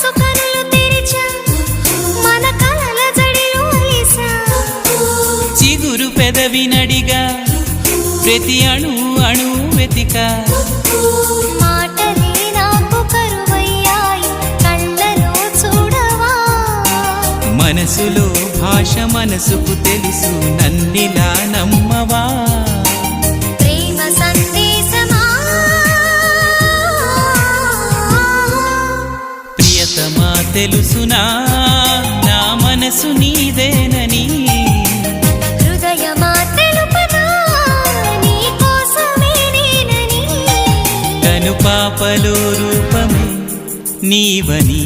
మనసు కనులు తెరిచా మన కలల జడిలో అలిసా చిగురు పెదవి నడిగా ప్రతి అణు అణు వెతికా మాటలే నాకు కరువయ్యాయి కళ్ళలో చూడవా మనసులో భాష మనసుకు తెలుసు నన్నిలా నమ్మవా ప్రేమ సందేశమా ప్రియతమా తెలుసునా నా మనసు నీదేనని హృదయమా తెలుపనా నీ కోసమే నేనని కను పాపలో రూపమే నీవని